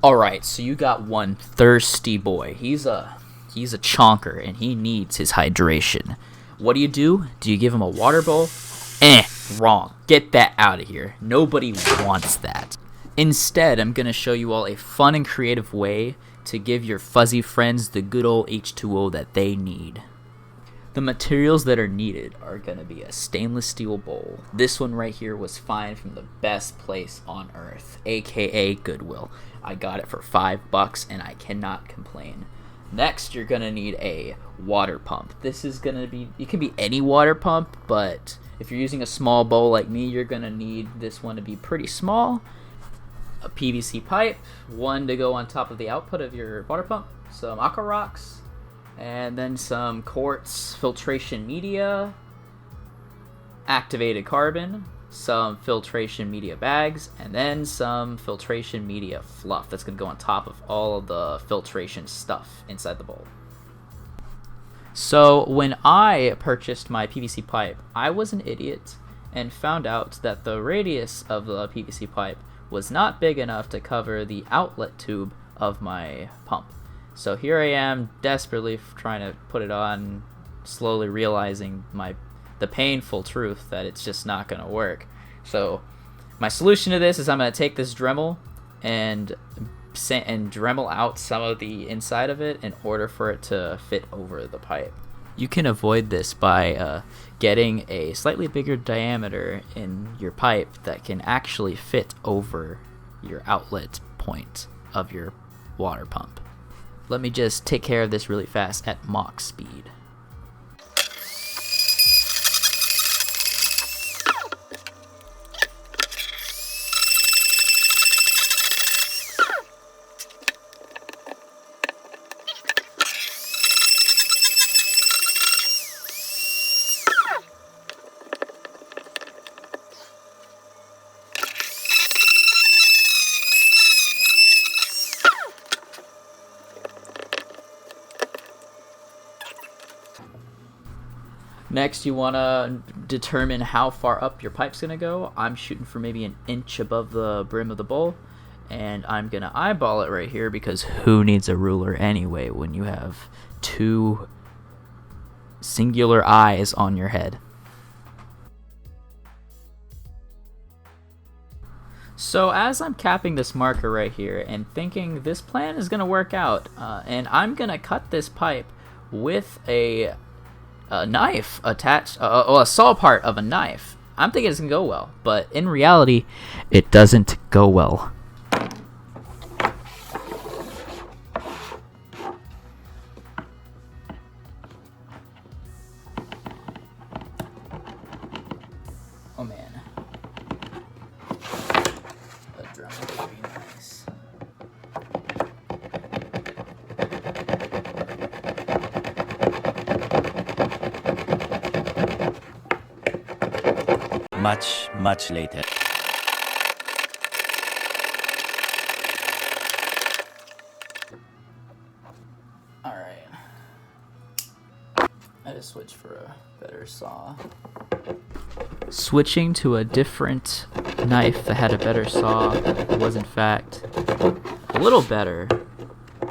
Alright, so you got one thirsty boy. He's a chonker and he needs his hydration. What do? Do you give him a water bowl? Wrong. Get that out of here. Nobody wants that. Instead, I'm gonna show you all a fun and creative way to give your fuzzy friends the good old H2O that they need. The materials that are needed are going to be a stainless steel bowl. This one right here was found from the best place on earth, aka Goodwill. I got it for $5 and I cannot complain. Next, you're going to need a water pump. This is going to be, it can be any water pump, but if you're using a small bowl like me, you're going to need this one to be pretty small. A PVC pipe, one to go on top of the output of your water pump, some aqua rocks, and then some quartz filtration media, activated carbon, some filtration media bags, and then some filtration media fluff that's going to go on top of all of the filtration stuff inside the bowl. So when I purchased my PVC pipe, I was an idiot and found out that the radius of the PVC pipe was not big enough to cover the outlet tube of my pump. So here I am desperately trying to put it on, slowly realizing the painful truth that it's just not going to work. So my solution to this is I'm going to take this Dremel and Dremel out some of the inside of it in order for it to fit over the pipe. You can avoid this by getting a slightly bigger diameter in your pipe that can actually fit over your outlet point of your water pump. Let me just take care of this really fast at Mach speed. Next, you want to determine how far up your pipe's going to go. I'm shooting for maybe an inch above the brim of the bowl, and I'm going to eyeball it right here because who needs a ruler anyway when you have two singular eyes on your head? So as I'm capping this marker right here and thinking this plan is going to work out, and I'm going to cut this pipe with a knife attached, a saw part of a knife. I'm thinking it's gonna go well, but in reality, it doesn't go well. Oh man, a drum would be nice. Much later. Alright. I just switched for a better saw. Switching to a different knife that had a better saw was in fact a little better,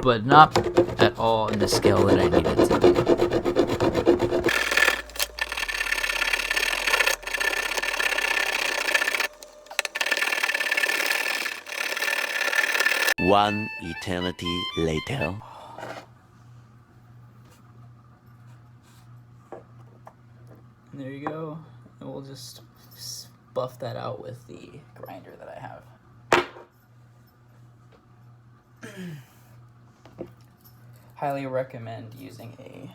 but not at all in the scale that I needed to be. One eternity later. And there you go. And we'll just buff that out with the grinder that I have. Highly recommend using a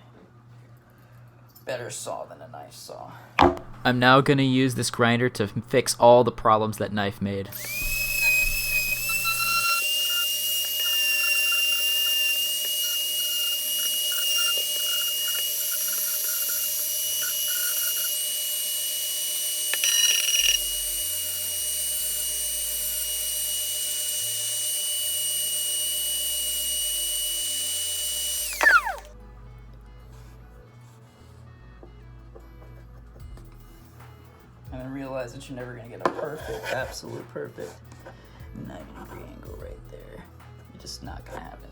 better saw than a knife saw. I'm now going to use this grinder to fix all the problems that knife made. And then realize that you're never going to get a perfect, absolute perfect 90-degree angle right there. just not gonna happen.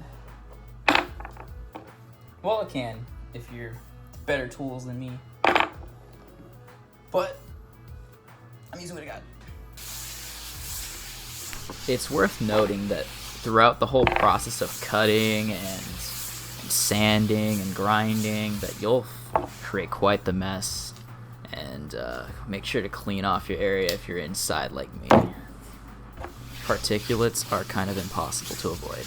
Well, it can if you're better tools than me. But I'm using what I got. It's worth noting that throughout the whole process of cutting and sanding and grinding, that you'll create quite the mess. And make sure to clean off your area if you're inside like me. Particulates are kind of impossible to avoid.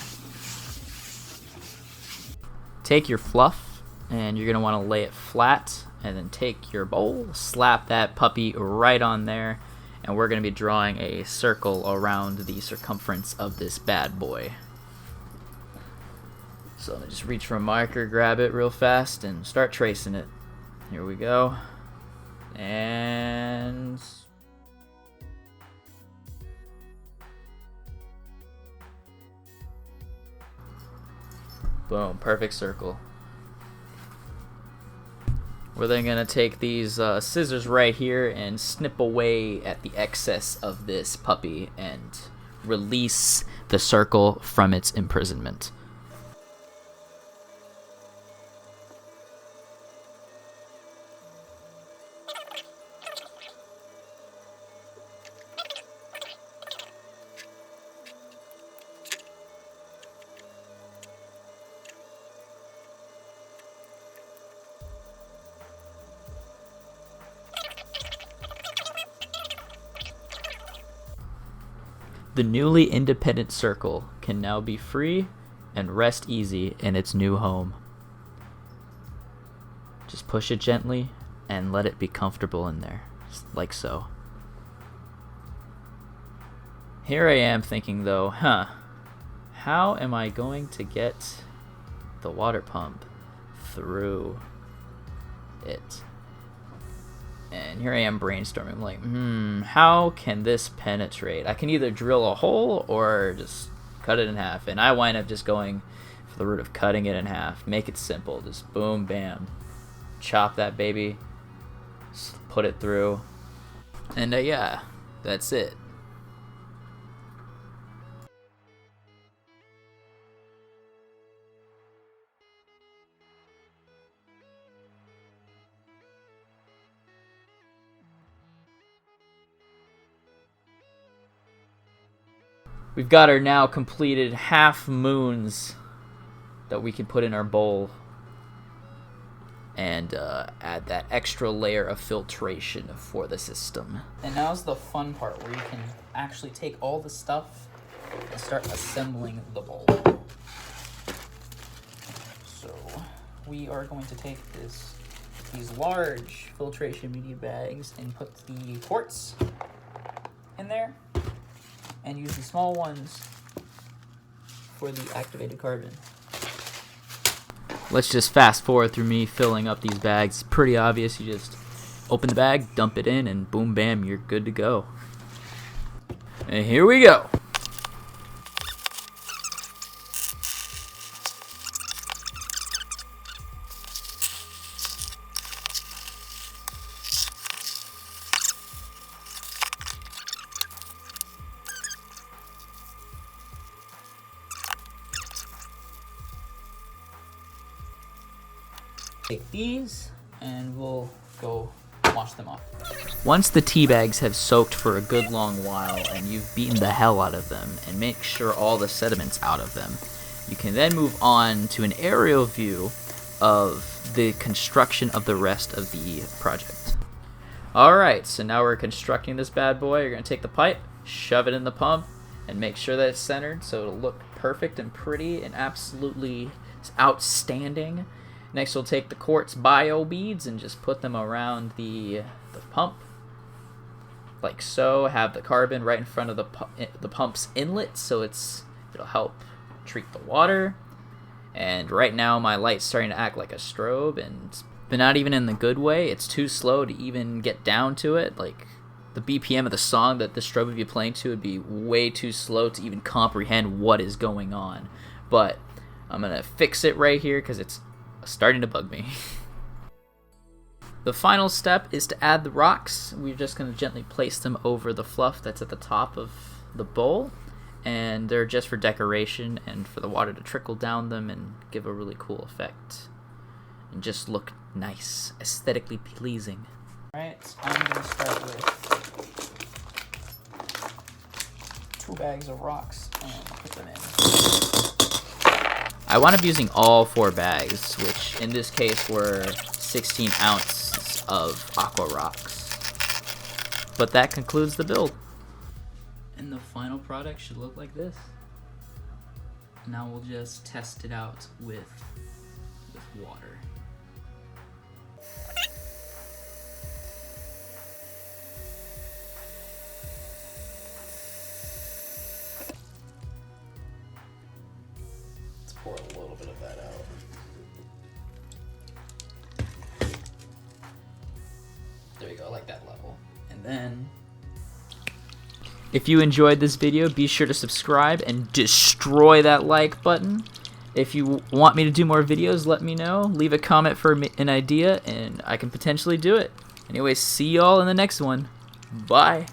Take your fluff, and you're going to want to lay it flat, and then take your bowl, slap that puppy right on there, and we're going to be drawing a circle around the circumference of this bad boy. So just reach for a marker, grab it real fast, and start tracing it. Here we go. And boom, perfect circle. We're then going to take these scissors right here and snip away at the excess of this puppy and release the circle from its imprisonment. The newly independent circle can now be free and rest easy in its new home. Just push it gently and let it be comfortable in there, like so. Here I am thinking though, how am I going to get the water pump through it? And here I am brainstorming, like, how can this penetrate? I can either drill a hole or just cut it in half. And I wind up just going for the route of cutting it in half. Make it simple. Just boom, bam. Chop that baby. Put it through. And yeah, that's it. We've got our now completed half moons that we can put in our bowl and add that extra layer of filtration for the system. And now's the fun part where you can actually take all the stuff and start assembling the bowl. So we are going to take these large filtration media bags and put the quartz in there, and use the small ones for the activated carbon. Let's just fast forward through me filling up these bags. It's pretty obvious. You just open the bag, dump it in, and boom, bam, you're good to go. And here we go. Take these and we'll go wash them off. Once the tea bags have soaked for a good long while and you've beaten the hell out of them and make sure all the sediment's out of them, you can then move on to an aerial view of the construction of the rest of the project. Alright, so now we're constructing this bad boy. You're going to take the pipe, shove it in the pump, and make sure that it's centered so it'll look perfect and pretty and absolutely outstanding. Next, we'll take the quartz bio beads and just put them around the pump, like so. Have the carbon right in front of the pump's inlet, so it'll help treat the water. And right now, my light's starting to act like a strobe, but not even in the good way. It's too slow to even get down to it. Like the BPM of the song that the strobe would be playing to would be way too slow to even comprehend what is going on. But I'm gonna fix it right here because it's starting to bug me. The final step is to add the rocks. We're just going to gently place them over the fluff that's at the top of the bowl, and they're just for decoration and for the water to trickle down them and give a really cool effect and just look nice, aesthetically pleasing. Alright, I'm going to start with 2 bags of rocks and put them in. I wound up using all 4 bags, which in this case were 16 ounces of aqua rocks. But that concludes the build. And the final product should look like this. Now we'll just test it out with water. Let's pour a little bit of that out. There we go, I like that level. And then, if you enjoyed this video, be sure to subscribe and destroy that like button. If you want me to do more videos, let me know. Leave a comment for an idea, and I can potentially do it. Anyways, see y'all in the next one. Bye.